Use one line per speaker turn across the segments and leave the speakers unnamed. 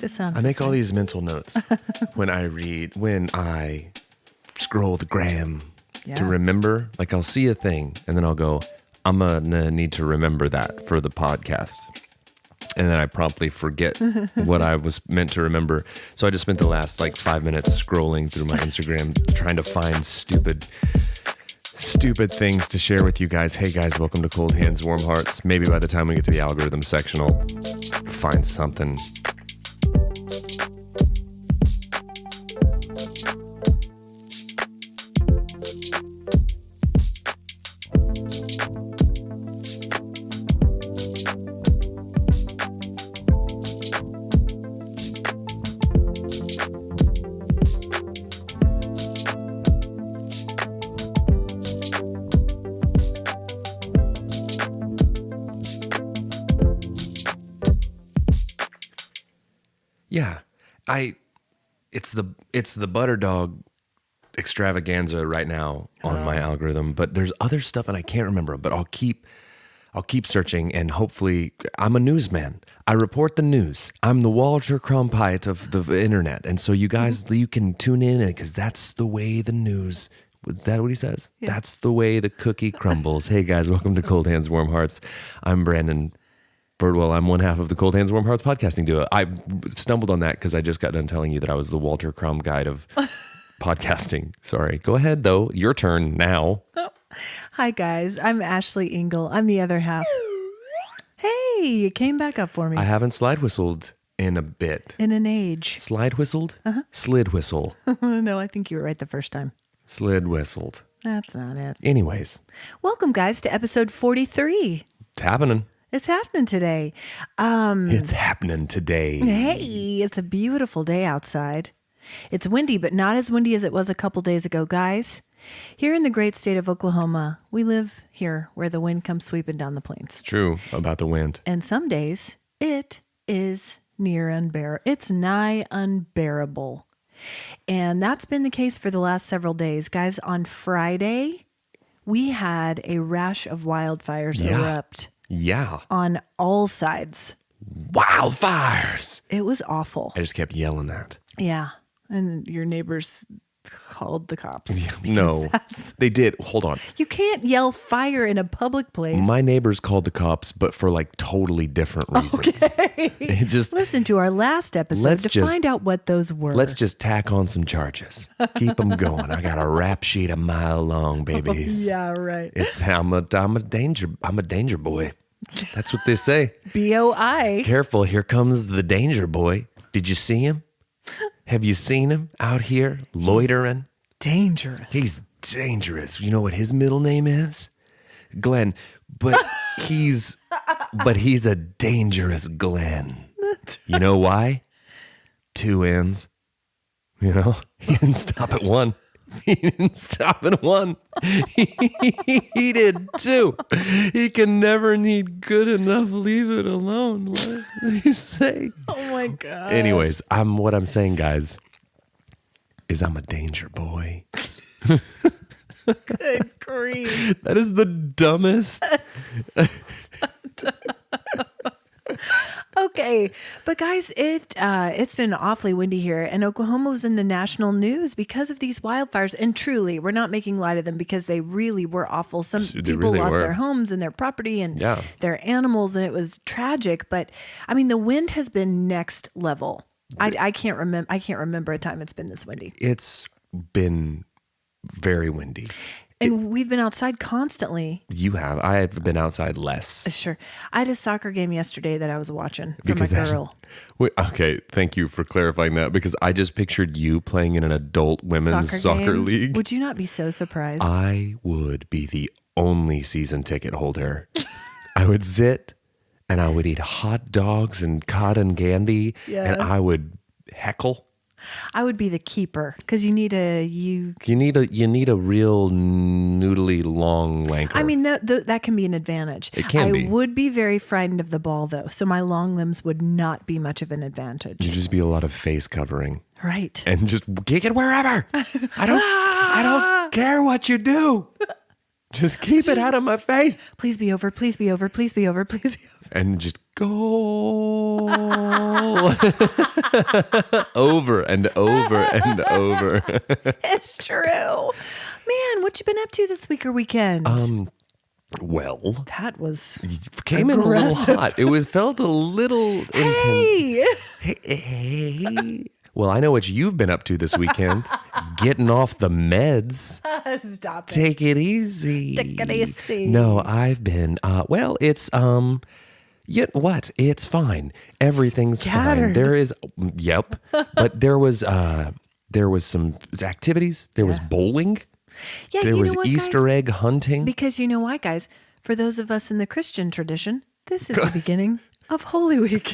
This sounds.
I make all these mental notes when I scroll the gram to remember. Like I'll see a thing and then I'll go, I'm gonna need to remember that for the podcast. And then I promptly forget what I was meant to remember. So I just spent the last 5 minutes scrolling through my Instagram trying to find stupid things to share with you guys. Hey guys, welcome to Cold Hands, Warm Hearts. Maybe by the time we get to the algorithm section, I'll find something. Yeah, it's the butter dog extravaganza right now on my algorithm, but there's other stuff and I can't remember, but I'll keep searching and hopefully I'm a newsman. I report the news. I'm the Walter Cronkite of the internet. And so you guys, you can tune in because that's the way the news, is that what he says? Yeah. That's the way the cookie crumbles. Hey guys, welcome to Cold Hands, Warm Hearts. I'm Brandon Birdwell. I'm one half of the Cold Hands, Warm Hearts podcasting duo. I stumbled on that because I just got done telling you that I was the Walter Cronkite of podcasting. Sorry. Go ahead, though. Your turn now.
Oh. Hi, guys. I'm Ashley Engle. I'm the other half. Hey, you came back up for me.
I haven't slide whistled in a bit.
In an age.
Slide whistled? Uh-huh. Slid whistle.
No, I think you were right the first time.
Slid whistled.
That's not it.
Anyways.
Welcome, guys, to episode 43.
It's happening.
It's happening today.
It's happening today.
Hey, it's a beautiful day outside. It's windy, but not as windy as it was a couple days ago, guys. Here in the great state of Oklahoma, we live here where the wind comes sweeping down the plains.
It's true about the wind.
And some days it is near unbearable. It's nigh unbearable. And that's been the case for the last several days. Guys, on Friday, we had a rash of wildfires erupt.
Yeah.
On all sides.
Wildfires.
It was awful.
I just kept yelling that.
Yeah. And your neighbors called the cops.
No, they did. Hold on.
You can't yell fire in a public place.
My neighbors called the cops, but for totally different reasons.
Okay. Listen to our last episode to find out what those were.
Let's just tack on some charges. Keep them going. I got a rap sheet a mile long, babies.
Yeah, right.
I'm a danger boy. That's what they say.
BOI.
Careful, here comes the danger boy. Did you see him? Have you seen him out here loitering?
He's
dangerous. You know what his middle name is? Glenn. But he's a dangerous Glenn. You know why? 2 ends. You know? He didn't stop at 1. He didn't stop at 1. He did 2. He can never need good enough. Leave it alone. What did you say?
Oh my God.
Anyways, what I'm saying, guys, is I'm a danger boy.
Good grief.
That is the dumbest.
Okay, but guys, it's been awfully windy here, and Oklahoma was in the national news because of these wildfires. And truly, we're not making light of them because they really were awful. Some people lost their homes and their property and their animals, and it was tragic. But I mean, the wind has been next level. I can't remember a time it's been this windy.
It's been very windy.
And we've been outside constantly.
You have. I have been outside less.
Sure. I had a soccer game yesterday that I was watching for my girl.
Okay, thank you for clarifying that because I just pictured you playing in an adult women's soccer league.
Would you not be so surprised?
I would be the only season ticket holder. I would sit and I would eat hot dogs and cotton candy and I would heckle.
I would be the keeper because you need a real
noodly long wanker.
I mean that can be an advantage.
It can be.
I would be very frightened of the ball though, so my long limbs would not be much of an advantage.
You'd just be a lot of face covering,
right?
And just kick it wherever. I don't care what you do. Just keep it out of my face.
Please be over. Please be over. Please be over. Please be over.
And just goal. Over and over and over.
It's true. Man, what you been up to this week or weekend?
Well,
that was
came in a little hot. It felt a little
intense.
Hey. Well, I know what you've been up to this weekend. Getting off the meds.
Stop it.
Take it easy.
Take it easy.
No, I've been, well, it's, what? It's fine. Everything's fine. There is, yep. But there was some activities. There was bowling.
Yeah,
there was Easter egg hunting.
Because you know why, guys? For those of us in the Christian tradition, this is the beginning of Holy Week.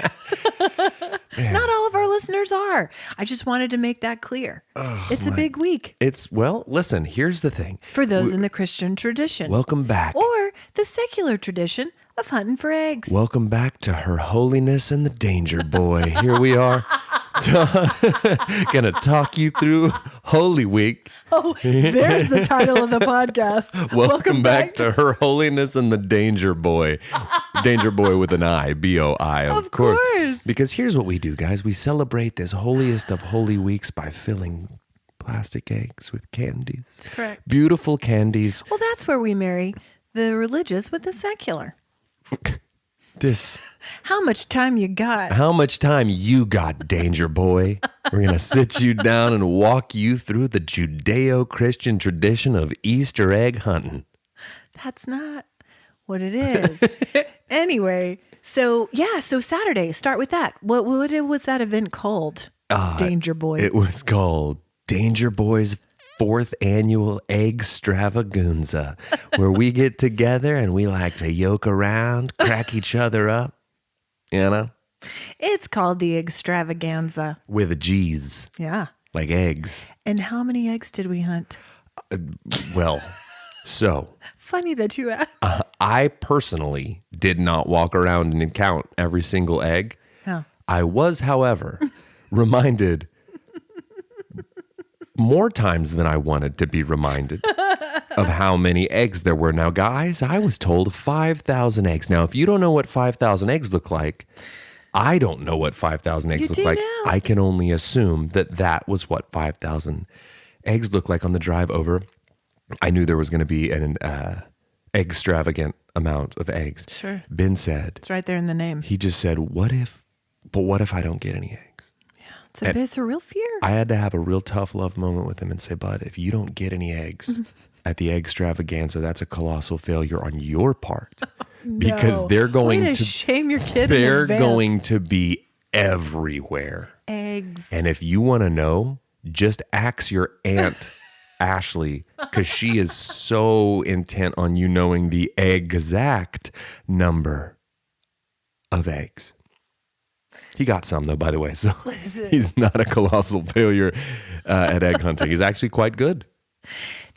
Not all of our listeners are. I just wanted to make that clear. It's a big week.
Well, listen, here's the thing.
For those in the Christian tradition.
Welcome back.
Or the secular tradition of hunting for eggs.
Welcome back to Her Holiness and the Danger Boy. Here we are. Gonna talk you through Holy Week.
Oh, there's the title of the podcast.
Welcome back to Her Holiness and the Danger Boy. Danger Boy with an I, B-O-I, of course. Because here's what we do, guys. We celebrate this holiest of holy weeks by filling plastic eggs with candies.
That's correct.
Beautiful candies.
Well, that's where we marry the religious with the secular. How much time you got?
How much time you got, Danger Boy? We're going to sit you down and walk you through the Judeo-Christian tradition of Easter egg hunting.
That's not what it is. Anyway, so Saturday, start with that. What was that event called? Danger Boy.
It was called Danger Boy's 4th annual egg extravaganza, where we get together and we like to yoke around, crack each other up, you know?
It's called the extravaganza.
With a G's.
Yeah.
Like eggs.
And how many eggs did we hunt?
So.
Funny that you asked.
I personally did not walk around and count every single egg.
Oh.
I was, however, reminded more times than I wanted to be reminded of how many eggs there were. Now, guys, I was told 5,000 eggs. Now, if you don't know what 5,000 eggs look like, I don't know what 5,000 eggs look like.
Now.
I can only assume that was what 5,000 eggs look like on the drive over. I knew there was going to be an extravagant amount of eggs.
Sure.
Ben said.
It's right there in the name.
He just said, what if I don't get any eggs?
It's a real fear.
I had to have a real tough love moment with him and say, bud, if you don't get any eggs at the egg extravaganza, that's a colossal failure on your part. Because they're going to
shame your kid.
They're going to be everywhere.
Eggs.
And if you want to know, just ask your aunt Ashley, because she is so intent on you knowing the exact number of eggs. He got some, though, by the way, so he's not a colossal failure at egg hunting. He's actually quite good.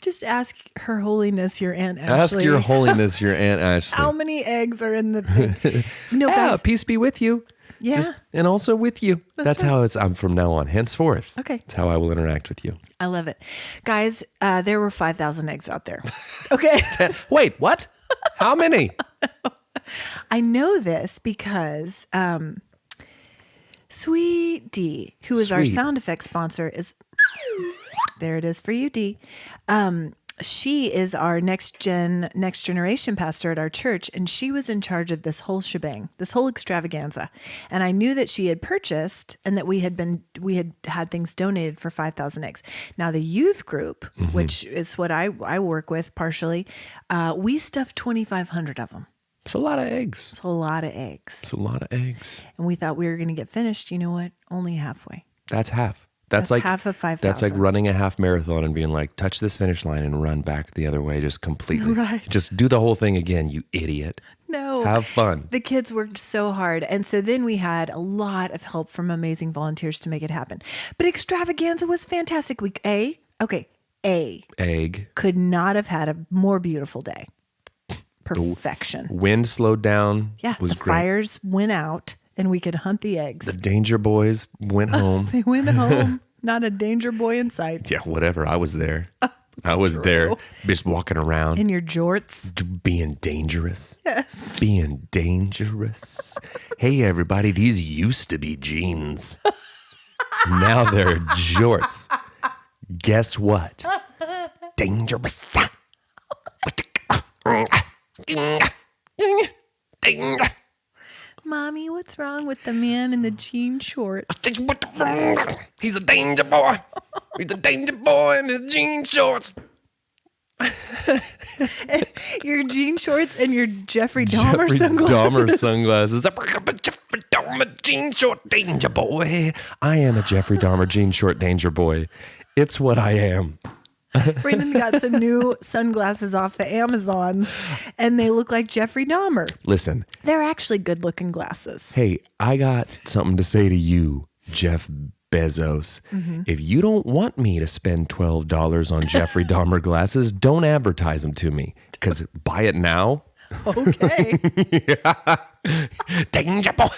Just ask Her Holiness, your Aunt Ashley.
Ask Your Holiness, your Aunt Ashley.
How many eggs are in the thing? No, guys.
Peace be with you.
Yeah.
And also with you. That's
right.
how I'm from now on. Henceforth.
Okay.
That's how I will interact with you.
I love it. Guys, there were 5,000 eggs out there. Okay.
Wait, what? How many?
I know this because Sweet D, who is our sound effects sponsor, is there. It is for you, D. She is our next generation pastor at our church, and she was in charge of this whole shebang, this whole extravaganza. And I knew that she had purchased and that we had things donated for 5,000 eggs. Now the youth group, which is what I work with partially, we stuffed 2,500 of them.
It's a lot of eggs.
It's a lot of eggs.
It's a lot of eggs.
And we thought we were going to get finished. You know what? Only halfway.
That's half. That's like
half of 5,000.
That's like running a half marathon and being like, touch this finish line and run back the other way just completely.
Right.
Just do the whole thing again, you idiot.
No.
Have fun.
The kids worked so hard. And so then we had a lot of help from amazing volunteers to make it happen. But extravaganza was fantastic. Egg could not have had a more beautiful day. Perfection.
Wind slowed down.
Yeah.
Was
the
great.
Fires went out and we could hunt the eggs.
The Danger Boys went home.
They went home. Not a danger boy in sight.
Yeah, whatever. I was there. I was there just walking around.
In your jorts.
Being dangerous.
Yes.
Being dangerous. Hey, everybody, these used to be jeans. Now they're jorts. Guess what? Dangerous.
Mommy, what's wrong with the man in the jean shorts?
He's a danger boy. He's a danger boy in his jean shorts.
Your jean shorts and your Jeffrey Dahmer sunglasses.
Dahmer sunglasses. Jeffrey Dahmer jean short danger boy. I am a Jeffrey Dahmer jean short danger boy. It's what I am.
Brandon got some new sunglasses off the Amazons, and they look like Jeffrey Dahmer.
Listen.
They're actually good-looking glasses.
Hey, I got something to say to you, Jeff Bezos. Mm-hmm. If you don't want me to spend $12 on Jeffrey Dahmer glasses, don't advertise them to me, because buy it now.
Okay.
Danger boy.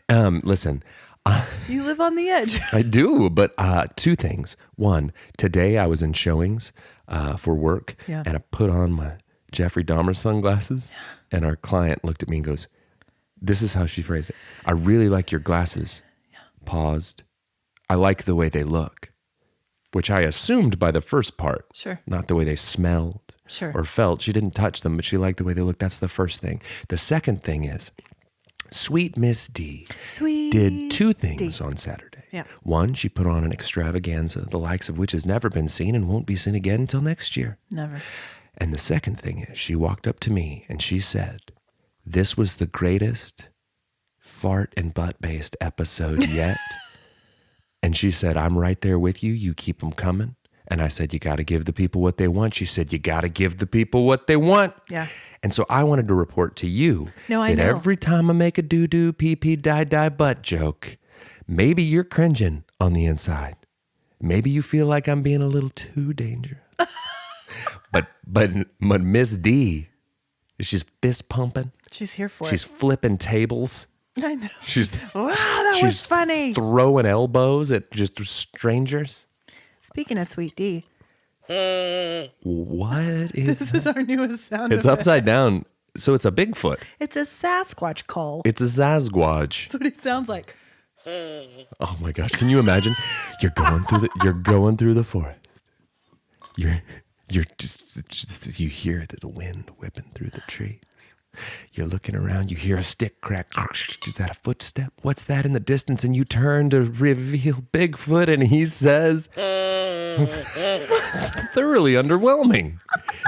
Listen.
You live on the edge.
I do, but two things. One, today I was in showings for work, and I put on my Jeffrey Dahmer sunglasses, and our client looked at me and goes, this is how she phrased it. I really like your glasses. Paused. I like the way they look, which I assumed by the first part.
Sure.
Not the way they smelled or felt. She didn't touch them, but she liked the way they looked. That's the first thing. The second thing is, Sweet Miss D did two things on Saturday.
Yeah.
One, she put on an extravaganza, the likes of which has never been seen and won't be seen again until next year.
Never.
And the second thing is, she walked up to me and she said, this was the greatest fart and butt-based episode yet. And she said, I'm right there with you. You keep them coming. And I said, you got to give the people what they want. She said, you got to give the people what they want.
Yeah.
And so I wanted to report to you that every time I make a doo-doo, pee-pee, die butt joke, maybe you're cringing on the inside. Maybe you feel like I'm being a little too dangerous. but Miss D, she's fist pumping.
She's here for it.
She's flipping tables.
I know.
Wow,
that was funny.
Throwing elbows at just strangers.
Speaking of Sweet D.
What is
This is our newest sound
It's
effect.
upside down, so it's a Bigfoot.
It's a Sasquatch call.
It's a Sasquatch.
That's what he sounds like.
Oh my gosh! Can you imagine? You're going through the forest. You're just you hear the wind whipping through the trees. You're looking around. You hear a stick crack. Is that a footstep? What's that in the distance? And you turn to reveal Bigfoot, and he says, "It's thoroughly underwhelming.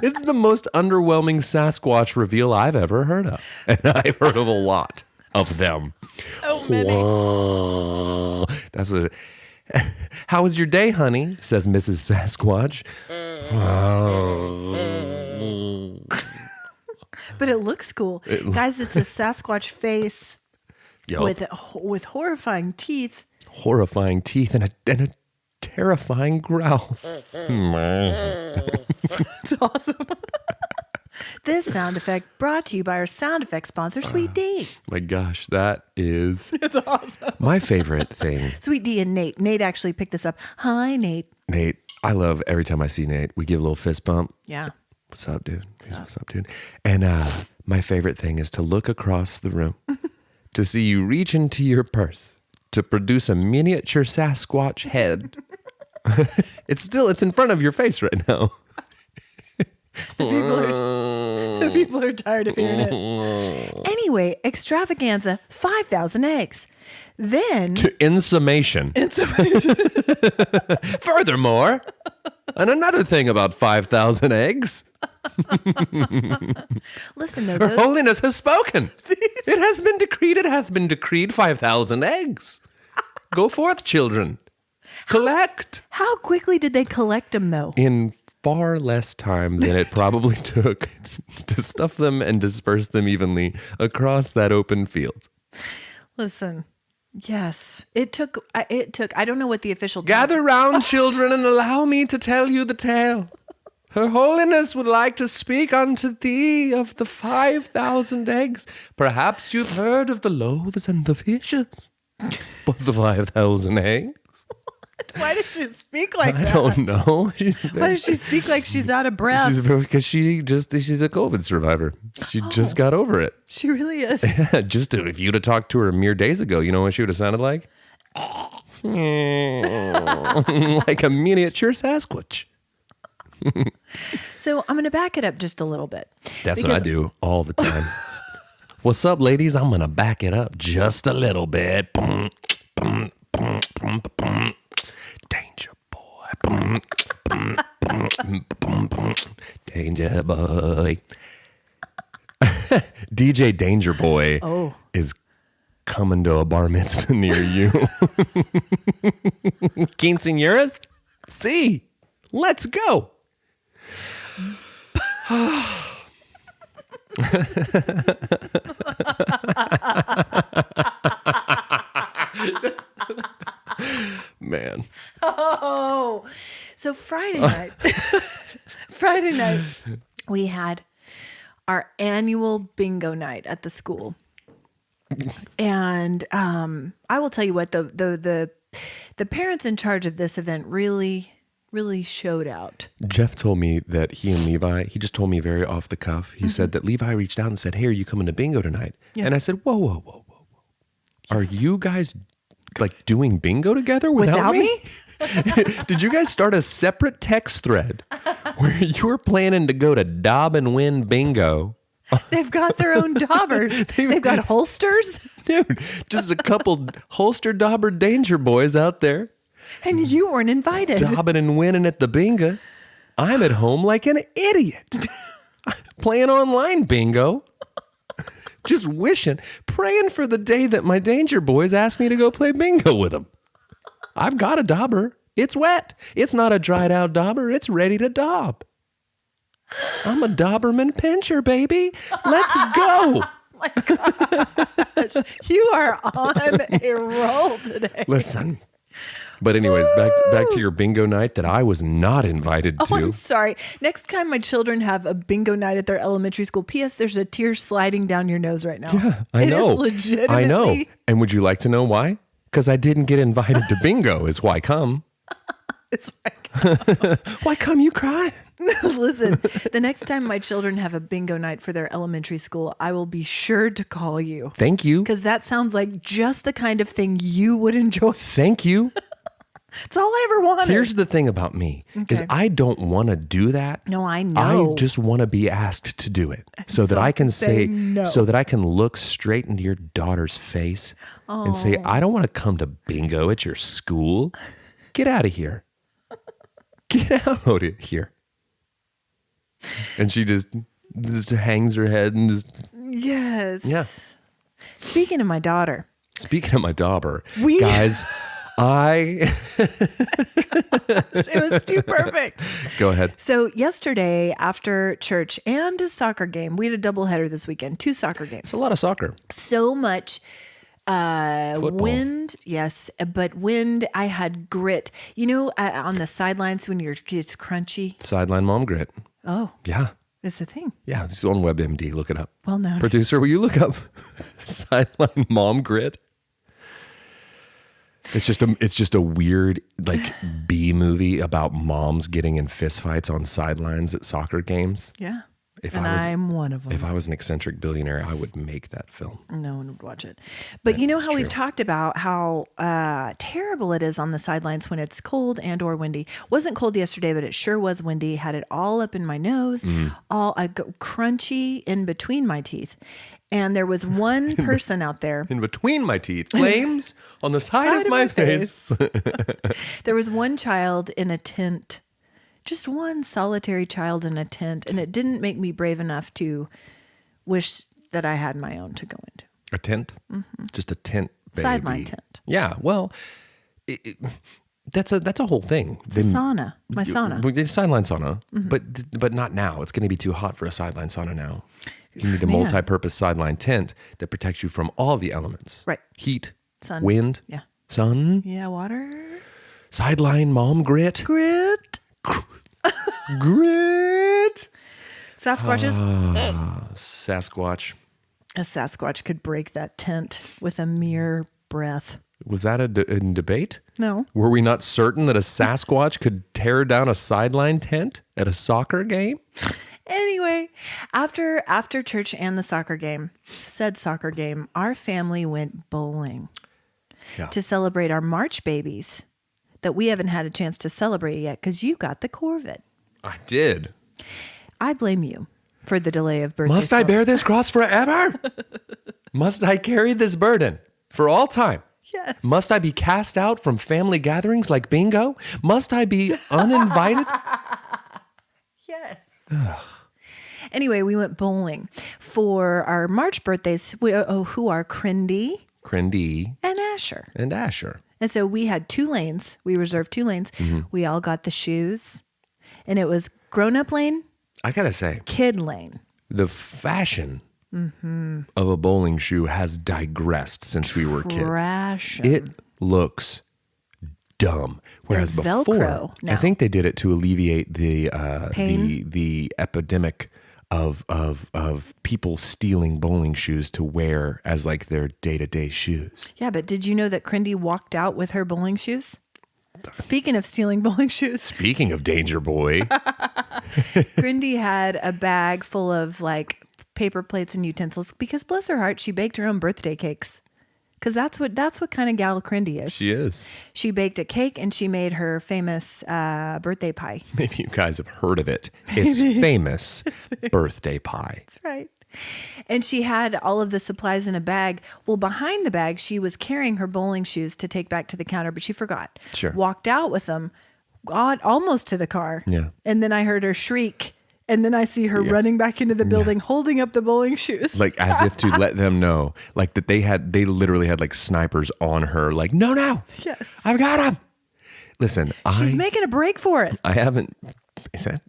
It's the most underwhelming Sasquatch reveal I've ever heard of, and I've heard of a lot of them."
So many.
Whoa. That's a. How was your day, honey? Says Mrs. Sasquatch.
But it looks cool. Guys, it's a Sasquatch face with horrifying teeth.
Horrifying teeth and a terrifying growl.
It's awesome. This sound effect brought to you by our sound effect sponsor, Sweet D.
My gosh, that is...
It's awesome.
My favorite thing.
Sweet D and Nate. Nate actually picked this up. Hi, Nate.
Nate, I love every time I see Nate. We give a little fist bump.
Yeah.
What's up, dude? What's up, dude? And my favorite thing is to look across the room, to see you reach into your purse to produce a miniature Sasquatch head. It's in front of your face right now.
The people are tired of hearing it. Anyway, extravaganza, 5,000 eggs. Then...
In summation. Furthermore, and another thing about 5,000 eggs.
Listen, though.
Her Holiness has spoken. It has been decreed. It hath been decreed 5,000 eggs. Go forth, children. Collect.
How quickly did they collect them, though?
In far less time than it probably took to stuff them and disperse them evenly across that open field.
Listen, yes, it took, I don't know what the official...
Gather round, children, and allow me to tell you the tale. Her Holiness would like to speak unto thee of the 5,000 eggs. Perhaps you've heard of the loaves and the fishes. But the 5,000 eggs?
Why does she speak like that?
I don't know.
Why does she speak like she's out of breath?
Because she's a COVID survivor. She just got over it.
She really is.
If you'd have talked to her mere days ago, you know what she would have sounded like? Like a miniature Sasquatch.
So I'm going to back it up just a little bit.
That's what I do all the time. What's up, ladies? I'm going to back it up just a little bit. Danger boy. Danger boy. DJ Danger Boy is coming to a bar mitzvah near you. Quinceañeras? See, let's go. Man.
Oh, so Friday night, we had our annual bingo night at the school. And I will tell you what, the parents in charge of this event really showed out.
Jeff told me that he and Levi, he just told me very off the cuff. He said that Levi reached out and said, "Hey, are you coming to bingo tonight?" Yeah. And I said, whoa. Are you guys like doing bingo together without me? Did you guys start a separate text thread where you were planning to go to Dob and win bingo?
They've got their own daubers. They've got holsters.
Dude, just a couple holster dauber danger boys out there.
And you weren't invited.
Dobbing and winning at the bingo. I'm at home like an idiot. Playing online bingo. Just wishing, praying for the day that my danger boys ask me to go play bingo with them. I've got a dauber. It's wet. It's not a dried out dauber. It's ready to daub. I'm a Doberman pincher, baby. Let's go.
My gosh. You are on a roll today.
Listen. But anyways, back to your bingo night that I was not invited to.
Oh, I'm sorry. Next time my children have a bingo night at their elementary school, P.S. there's a tear sliding down your nose right now.
Yeah, I know.
It is legitimately.
I know. And would you like to know why? Because I didn't get invited to bingo is why come.
It's like,
why come you cry?
Listen, the next time my children have a bingo night for their elementary school, I will be sure to call you.
Thank you.
Because that sounds like just the kind of thing you would enjoy.
Thank you.
It's all I ever wanted.
Here's the thing about me is I don't want to do that.
No, I know.
I just want to be asked to do it so that I can say no. So that I can look straight into your daughter's face and say, I don't want to come to bingo at your school. Get out of here. Get out of here. And she just hangs her head and just.
Yes.
Yeah.
Speaking of my daughter.
Speaking of my daughter. Guys. It
was too perfect.
Go ahead.
So yesterday after church and a soccer game, we had a doubleheader this weekend, 2 soccer games.
It's a lot of soccer.
So much wind. Yes. But wind, I had grit. You know, on the sidelines when it's crunchy.
Sideline mom grit.
Oh.
Yeah.
It's a thing.
Yeah. It's on WebMD. Look it up.
Well known.
Producer, will you look up sideline mom grit? It's just a weird like B movie about moms getting in fistfights on sidelines at soccer games.
Yeah. I'm one of them.
If I was an eccentric billionaire, I would make that film.
No one would watch it. But you know how we've talked about how terrible it is on the sidelines when it's cold and or windy. Wasn't cold yesterday, but it sure was windy. Had it all up in my nose, all crunchy in between my teeth. And there was one person out there.
In between my teeth. Flames on the side of my face.
There was one child in a tent. Just one solitary child in a tent. And it didn't make me brave enough to wish that I had my own to go into.
A tent? Mm-hmm. Just a tent, baby.
Sideline tent.
Yeah. Well, that's a whole thing.
It's a sauna. My sauna.
Sideline sauna. Mm-hmm. But not now. It's going to be too hot for a sideline sauna now. You need a multi-purpose sideline tent that protects you from all the elements.
Right.
Heat,
sun,
wind, sun.
Yeah, water.
Sideline mom grit.
Grit.
Grit.
Sasquatches.
Sasquatch.
A Sasquatch could break that tent with a mere breath.
Was that in debate?
No.
Were we not certain that a Sasquatch could tear down a sideline tent at a soccer game?
Anyway, after church and the said soccer game, our family went bowling to celebrate our March babies that we haven't had a chance to celebrate yet because you got the Corvette.
I did.
I blame you for the delay of birthday.
Must I bear this cross forever? Must I carry this burden for all time?
Yes.
Must I be cast out from family gatherings like bingo? Must I be uninvited?
Yes. Anyway, we went bowling for our March birthdays, who are Crindy and Asher. And so we had 2 lanes. We reserved 2 lanes. Mm-hmm. We all got the shoes. And it was grown-up lane.
I got to say.
Kid lane.
The fashion of a bowling shoe has digressed since we were kids. It looks dumb. Whereas before, I think they did it to alleviate the epidemic of people stealing bowling shoes to wear as like their day-to-day shoes.
Yeah, but did you know that Crindy walked out with her bowling shoes? Speaking of stealing bowling shoes.
Speaking of Danger Boy.
Crindy had a bag full of like paper plates and utensils because bless her heart, she baked her own birthday cakes. Because that's what kind of gal Crindy is.
She is.
She baked a cake and she made her famous birthday pie.
Maybe you guys have heard of it. It's famous birthday pie.
That's right. And she had all of the supplies in a bag. Well, behind the bag, she was carrying her bowling shoes to take back to the counter, but she forgot.
Sure.
Walked out with them, got almost to the car.
Yeah.
And then I heard her shriek. And then I see her running back into the building, holding up the bowling shoes.
Like as if to let them know, like that they literally had like snipers on her. Like, no.
Yes.
I've got him. Listen,
she's making a break for it.
Is that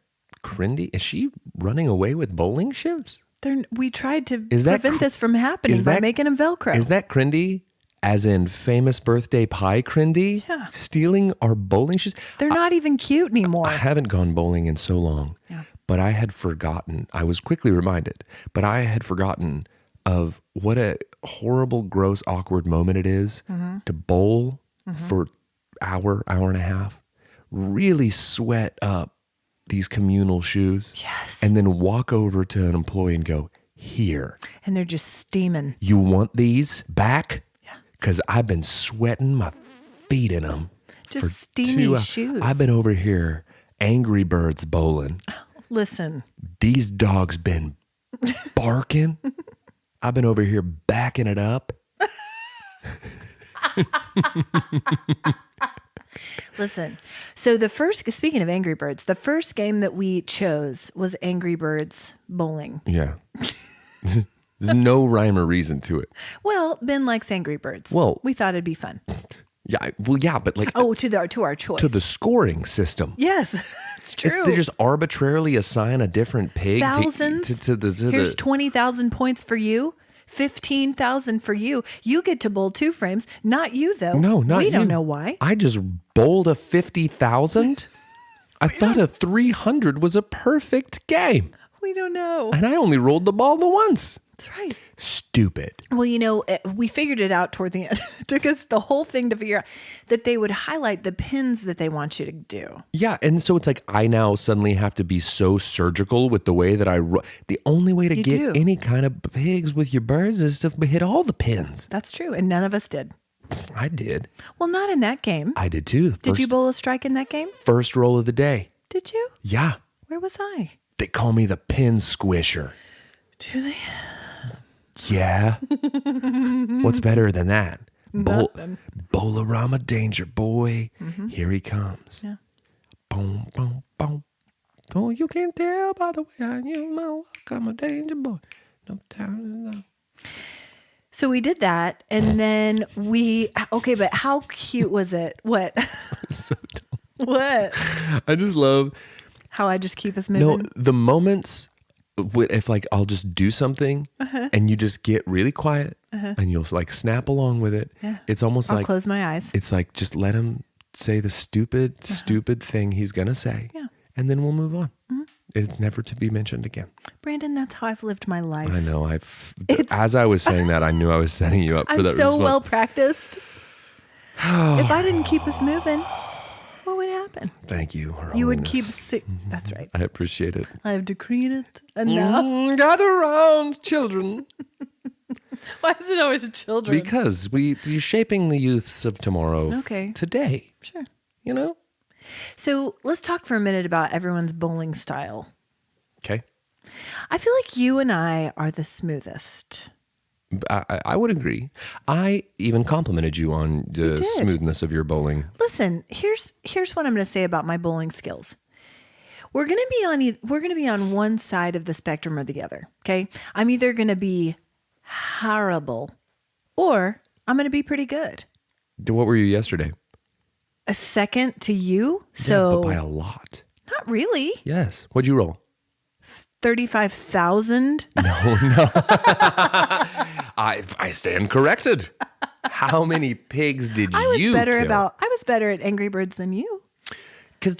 Crindy? Is she running away with bowling shoes?
We tried to prevent this from happening by making them Velcro.
Is that Crindy? As in famous birthday pie Crindy?
Yeah.
Stealing our bowling shoes?
They're not even cute anymore.
I haven't gone bowling in so long.
Yeah.
But I had forgotten. I was quickly reminded, but I had forgotten of what a horrible, gross, awkward moment it is to bowl for hour and a half, really sweat up these communal shoes.
Yes.
And then walk over to an employee and go, here.
And they're just steaming.
You want these back?
Yeah.
Because I've been sweating my feet in them.
Just steamy shoes.
I've been over here Angry Birds bowling.
Listen.
These dogs been barking. I've been over here backing it up.
Listen, so speaking of Angry Birds, the first game that we chose was Angry Birds bowling.
Yeah. There's no rhyme or reason to it.
Well, Ben likes Angry Birds.
Well,
we thought it'd be fun.
Yeah, but like
to our choice.
To the scoring system.
Yes, it's true.
They just arbitrarily assign a different pig
thousands. Here's 20,000 points for you. 15,000 for you. You get to bowl 2 frames. Not you, though.
No, not you.
We don't know why.
I just bowled a 50,000. I thought a 300 was a perfect game.
We don't know.
And I only rolled the ball the once.
That's right.
Stupid.
Well, we figured it out toward the end. It took us the whole thing to figure out that they would highlight the pins that they want you to do.
Yeah, and so it's like I now suddenly have to be so surgical with the way that I the only way to get any kind of pigs with your birds is to hit all the pins.
That's true, and none of us did.
I did.
Well, not in that game.
I did too.
Did you bowl a strike in that game?
First roll of the day.
Did you?
Yeah.
Where was I?
They call me the pin squisher.
Do they?
Yeah. What's better than that?
Nothing.
Bowl-a-rama Danger Boy. Mm-hmm. Here he comes.
Yeah.
Boom, boom, boom. Oh, you can tell by the way I use my walk. I'm a danger boy. No time to know.
So we did that, and then but how cute was it? What?
So dumb.
What?
I just love
how I just keep us moving.
No, the moments if like I'll just do something and you just get really quiet and you'll like snap along with it.
Yeah.
It's almost
I'll
like
close my eyes.
It's like just let him say the stupid thing he's gonna say.
Yeah.
And then we'll move on. Mm-hmm. It's never to be mentioned again.
Brandon, that's how I've lived my life.
I know. As I was saying that, I knew I was setting you up for that response.
I'm so well practiced. If I didn't keep us moving, what would happen?
Thank you.
You would keep That's right.
I appreciate it.
I have decreed it. And now
gather around, children.
Why is it always children?
Because you're shaping the youths of tomorrow.
Okay.
Today.
Sure.
You know?
So let's talk for a minute about everyone's bowling style.
Okay.
I feel like you and I are the smoothest.
I would agree. I even complimented you on the smoothness of your bowling.
Listen, here's what I'm going to say about my bowling skills. We're going to be on one side of the spectrum or the other. Okay, I'm either going to be horrible, or I'm going to be pretty good.
What were you yesterday?
A second to you, so
but by a lot.
Not really.
Yes. What'd you roll?
35,000.
No. I stand corrected. How many pigs did you kill?
I was better at Angry Birds than you.
Because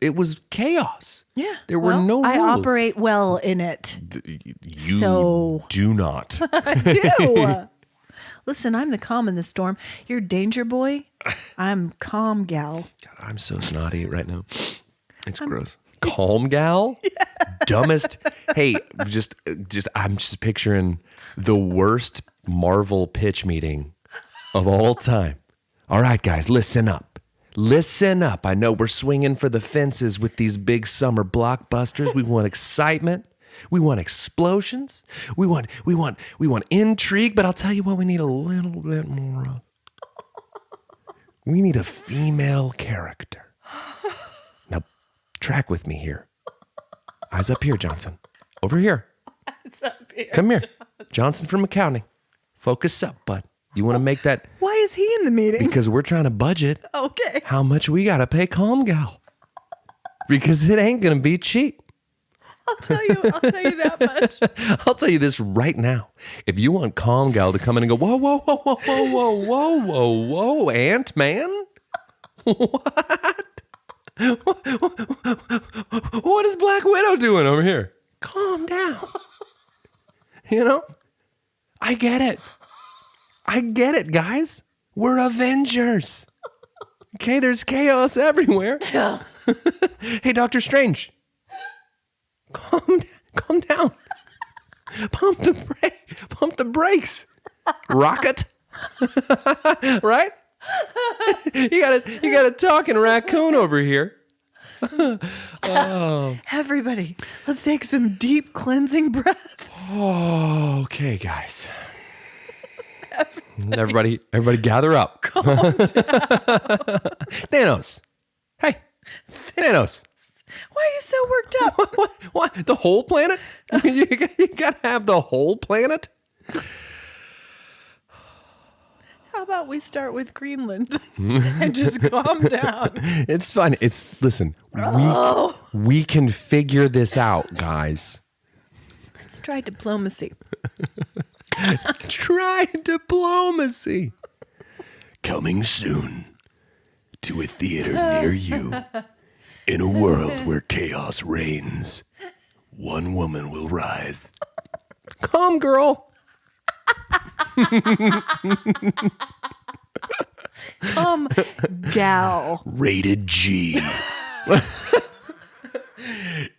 it was chaos.
Yeah.
There were no rules.
I operate well in it.
You do not.
I do. Listen, I'm the calm in the storm. You're danger boy. I'm calm gal.
God, I'm so snotty right now. It's gross. Calm gal? Yeah. Dumbest. Hey, I'm just picturing the worst Marvel pitch meeting of all time. All right, guys, listen up. Listen up. I know we're swinging for the fences with these big summer blockbusters. We want excitement. We want explosions. We want intrigue, but I'll tell you what we need a little bit more of. We need a female character. Now, track with me here. Eyes up here, Johnson. Over here.
Eyes up here.
Come here. Johnson from accounting. Focus up, bud. You want to make that...
Why is he in the meeting?
Because we're trying to budget
Okay.
how much we got to pay Calm Gal. Because it ain't going to be cheap.
I'll tell you that much.
I'll tell you this right now. If you want Calm Gal to come in and go, whoa, whoa, whoa, whoa, whoa, whoa, whoa, whoa, whoa, Ant-Man? What? What is Black Widow doing over here? Calm down. You know? I get it, guys. We're Avengers. Okay, there's chaos everywhere.
Yeah.
Hey, Doctor Strange. Calm down. Pump the brakes. Rocket. Right? You got a talking raccoon over here. Oh.
Everybody, let's take some deep cleansing breaths.
Oh, okay, guys. Everybody gather up.
Calm down.
Thanos. Hey, Thanos.
Why are you so worked up?
What? The whole planet? You got to have the whole planet?
How about we start with Greenland and just calm down?
It's fun. Listen, we can figure this out, guys.
Let's try diplomacy.
Try diplomacy. Coming soon to a theater near you. In a world where chaos reigns, one woman will rise. Calm, girl.
Calm, gal.
Rated G.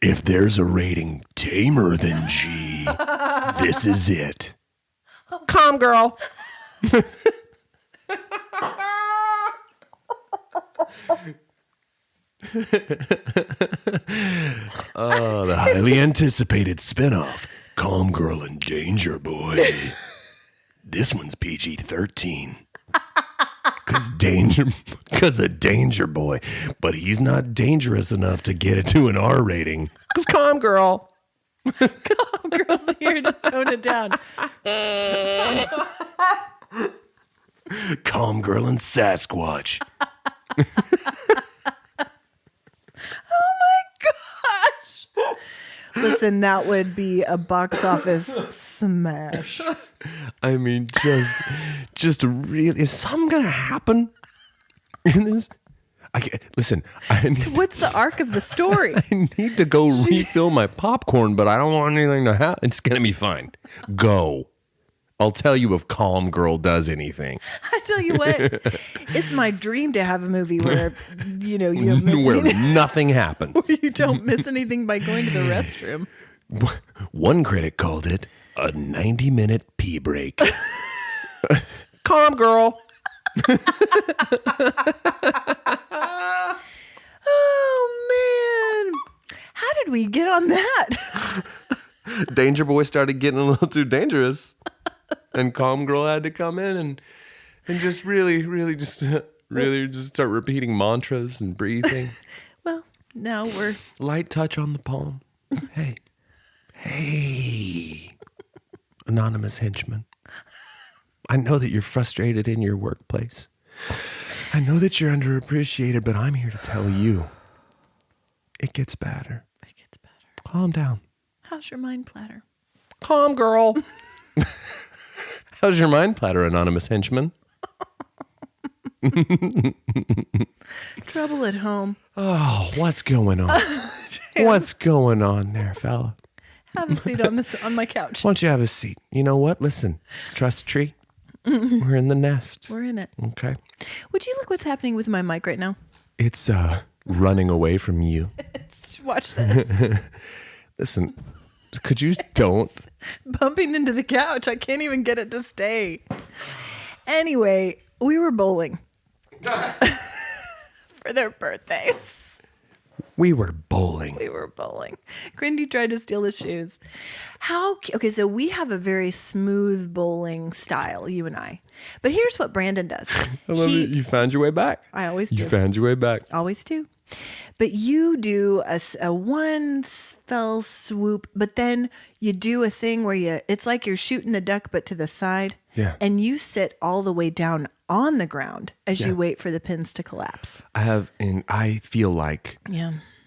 If there's a rating tamer than G, this is it. Calm, girl. Oh, the highly anticipated spinoff, Calm Girl and Danger Boy. This one's PG-13. Because of Danger Boy. But he's not dangerous enough to get it to an R rating. Because Calm Girl.
Calm Girl's here to tone it down.
Calm Girl and Sasquatch.
Oh my gosh. Listen, that would be a box office smash.
I mean, just really, is something going to happen in this? Listen,
what's the arc of the story?
I need to go refill my popcorn, but I don't want anything to happen. It's going to be fine. Go. I'll tell you if Calm Girl does anything.
I tell you what, it's my dream to have a movie where, you don't miss
where
anything.
nothing happens.
Where you don't miss anything by going to the restroom.
One critic called it a 90-minute pee break. Calm Girl.
Oh, man. How did we get on that?
Danger Boy started getting a little too dangerous. And Calm Girl had to come in and just really just start repeating mantras and breathing.
Well, now we're...
Light touch on the palm. Hey, anonymous henchman. I know that you're frustrated in your workplace. I know that you're underappreciated, but I'm here to tell you it gets better.
It gets better.
Calm down.
How's your mind platter?
Calm, girl. How's your mind platter, anonymous henchman?
Trouble at home.
Oh, what's going on? What's going on there, fella?
Have a seat on my couch.
Why don't you have a seat? You know what? Listen, trust tree. We're in the nest.
We're in it.
Okay.
Would you look what's happening with my mic right now?
It's running away from you.
Watch this.
Listen, could you don't?
Bumping into the couch. I can't even get it to stay. Anyway, we were bowling for their birthdays.
We were bowling.
Grindy tried to steal the shoes. Okay, so we have a very smooth bowling style, you and I. But here's what Brandon does.
I love it. You found your way back.
I always do.
You found your way back.
Always do. But you do a one fell swoop, but then you do a thing where it's like you're shooting the duck, but to the side.
Yeah.
And you sit all the way down on the ground as you wait for the pins to collapse.
I feel like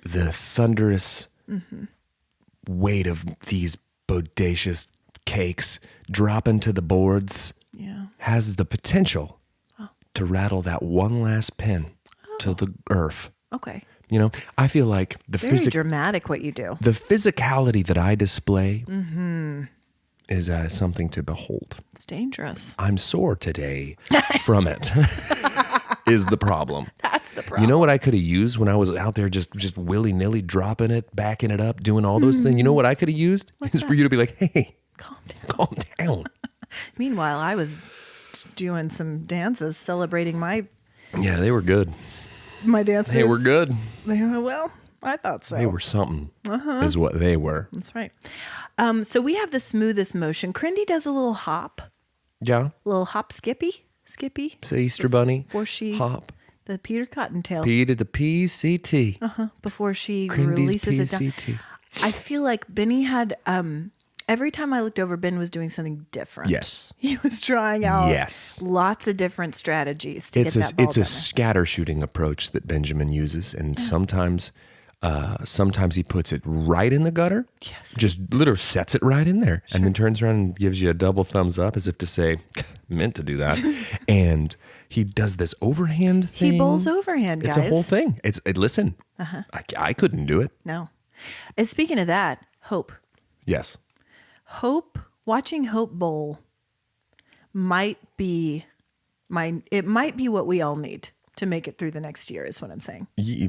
the thunderous weight of these bodacious cakes dropping to the boards has the potential to rattle that one last pin to the earth.
Okay.
I feel like
very dramatic what you do.
The physicality that I display is something to behold.
It's dangerous.
I'm sore today from it. Is the problem.
That's the problem.
You know what I could have used when I was out there just willy-nilly dropping it, backing it up, doing all those things? You know what I could have used? For you to be like, hey, calm down.
Meanwhile, I was doing some dances celebrating my...
Yeah, they were good.
My dance moves.
They were good.
Well, I thought so.
They were something is what they were.
That's right. So we have the smoothest motion. Crindy does a little hop.
Yeah.
A little hop skippy.
Say Easter Bunny.
Before she...
Hop.
The Peter Cottontail.
P to the PCT.
Before she
Crindy's
releases it
PCT.
down. I feel like Benny had... every time I looked over, Ben was doing something different.
Yes.
He was trying out lots of different strategies to get that ball
It's a scatter shooting approach that Benjamin uses, and sometimes he puts it right in the gutter.
Yes.
Just literally sets it right in there, and then turns around and gives you a double thumbs up as if to say, meant to do that. And he does this overhand thing.
He bowls overhand, guys.
It's a whole thing. Listen, I couldn't do it.
No. And speaking of that, Hope.
Yes.
Watching Hope bowl might be what we all need to make it through the next year, is what I'm saying.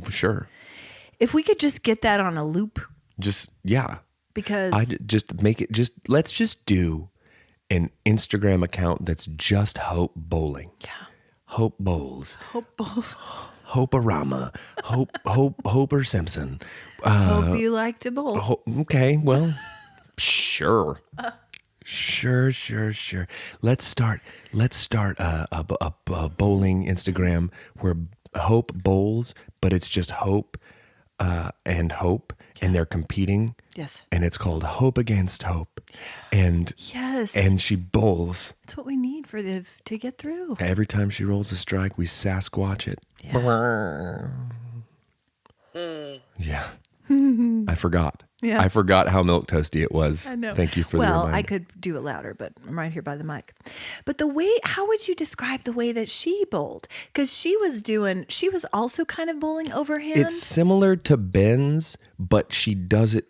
Sure.
If we could just get that on a loop.
Because let's just do an Instagram account that's just Hope Bowling. Yeah. Hope Bowls. Hope-orama. Hoper Simpson.
Hope you like to bowl.
Okay, well... Sure. Let's start a bowling Instagram where Hope bowls, but it's just Hope and Hope, and they're competing.
Yes.
And it's called Hope Against Hope. And and she bowls.
That's what we need to get through.
Every time she rolls a strike, we Sasquatch it. Yeah. I forgot.
Yeah.
I forgot how milk toasty it was.
I know.
Thank you for the reminder.
Well, I could do it louder, but I'm right here by the mic. But how would you describe the way that she bowled? Because she was also kind of bowling overhand.
It's similar to Ben's, but she does it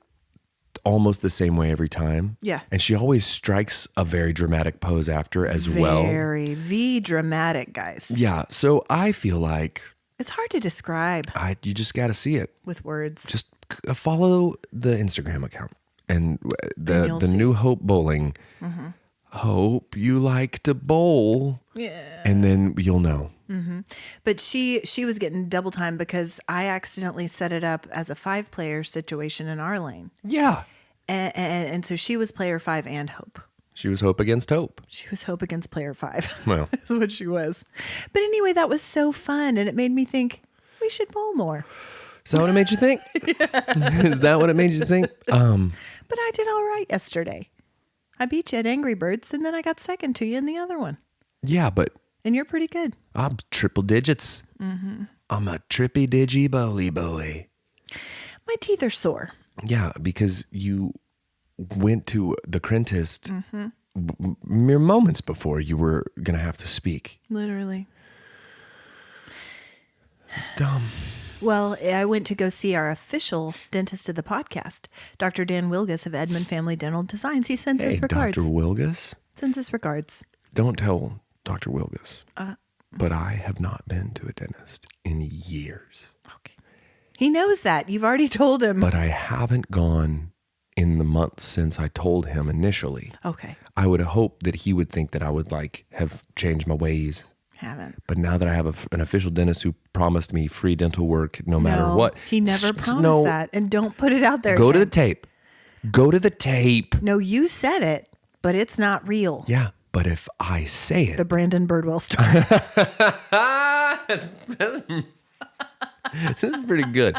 almost the same way every time.
Yeah.
And she always strikes a very dramatic pose after as well.
Very dramatic, guys.
Yeah. So I feel like
it's hard to describe.
You just got to see it
with words.
Just follow the Instagram account and the
see.
New Hope Bowling.
Mm-hmm.
Hope you like to bowl.
Yeah.
And then you'll know.
Mm-hmm. But she was getting double time because I accidentally set it up as a 5-player situation in our lane.
Yeah.
And so she was player 5 and Hope.
She was Hope against Hope.
She was Hope against player 5.
Well.
That's what she was. But anyway, that was so fun. And it made me think we should bowl more.
Is that what it made you think? Is that what it made you think?
But I did all right yesterday. I beat you at Angry Birds, and then I got second to you in the other one.
Yeah, but...
And you're pretty good.
I'm triple digits. Mm-hmm. I'm a trippy digi bowly boy.
My teeth are sore.
Yeah, because you went to the crentist mere moments before you were going to have to speak.
Literally.
It's dumb.
Well, I went to go see our official dentist of the podcast, Dr. Dan Wilgus of Edmund Family Dental Designs. He sends his regards.
Dr. Wilgus?
Sends his regards.
Don't tell Dr. Wilgus. But I have not been to a dentist in years.
Okay. He knows that. You've already told him.
But I haven't gone in the months since I told him initially.
Okay.
I would hope that he would think that I would have changed my ways.
Haven't.
But now that I have an official dentist who promised me free dental work no matter what.
He never promised that. And don't put it out there.
Go to the tape. Go to the tape.
No, you said it, but it's not real.
Yeah, but if I say it.
The Brandon Birdwell story.
This is pretty good.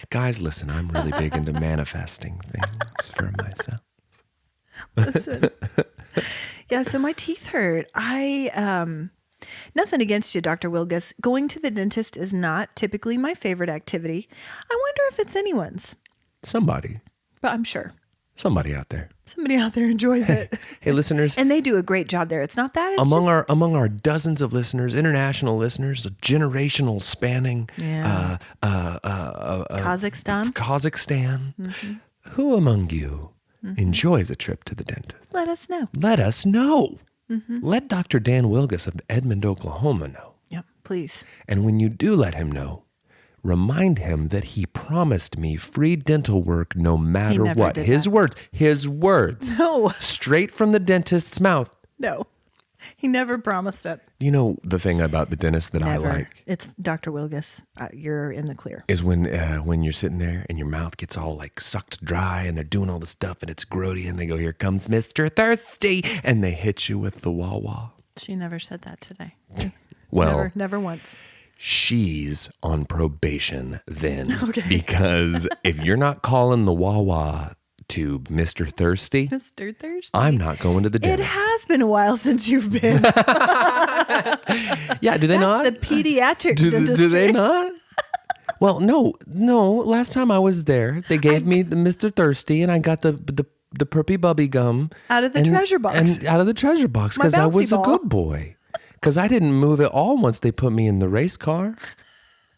Guys, listen, I'm really big into manifesting things for myself.
Listen. Yeah, so my teeth hurt. Nothing against you, Dr. Wilgus. Going to the dentist is not typically my favorite activity. I wonder if it's anyone's.
Somebody.
But I'm sure.
Somebody out there.
Somebody out there enjoys it.
Hey, listeners.
And they do a great job there. It's not that. It's
among our dozens of listeners, international listeners, generational spanning.
Yeah. Kazakhstan.
Mm-hmm. Who among you enjoys a trip to the dentist?
Let us know.
Let us know. Mm-hmm. Let Dr. Dan Wilgus of Edmond, Oklahoma know.
Yep, please.
And when you do let him know, remind him that he promised me free dental work no matter what. His words.
No.
Straight from the dentist's mouth.
No. He never promised it.
You know the thing about the dentist that
Never.
I like?
It's Dr. Wilgus. You're in the clear.
Is when you're sitting there and your mouth gets all sucked dry and they're doing all the stuff and it's grody and they go, "Here comes Mr. Thirsty," and they hit you with the wah-wah.
She never said that today.
Well,
never once.
She's on probation then.
Okay.
Because if you're not calling the wah-wah to Mr. Thirsty,
Mr. Thirsty,
I'm not going to the dentist.
It has been a while since you've been.
Yeah, do they not?
The pediatric dentistry.
Do they not? Well, no. Last time I was there, they gave me the Mr. Thirsty, and I got the perpy bubby gum
out of the treasure box.
And out of the treasure box because I was a good boy. Because I didn't move at all once they put me in the race car.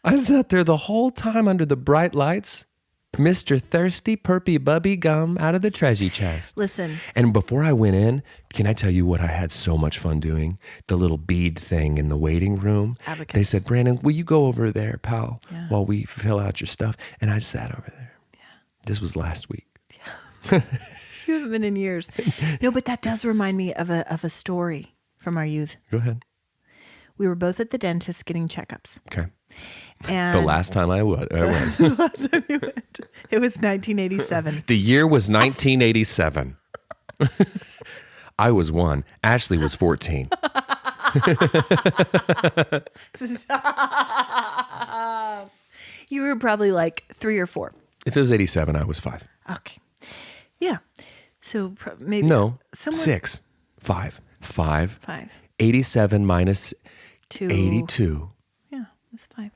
I sat there the whole time under the bright lights. Mr. Thirsty Perpy Bubby Gum out of the treasure chest.
Listen.
And before I went in, can I tell you what I had so much fun doing? The little bead thing in the waiting room.
Abacus.
They said, "Brandon, will you go over there, pal, while we fill out your stuff?" And I just sat over there. Yeah. This was last week.
Yeah. You haven't been in years. No, but that does remind me of a story from our youth.
Go ahead.
We were both at the dentist getting checkups.
Okay.
And
the last time I went.
The last time you went. It was 1987.
The year was 1987. I was 1. Ashley was 14.
You were probably 3 or 4.
If it was 87, I was 5.
Okay. Yeah. So maybe.
No.
Somewhere.
6. 5. 5.
5.
87 minus
2.
82.
Yeah, that's 5.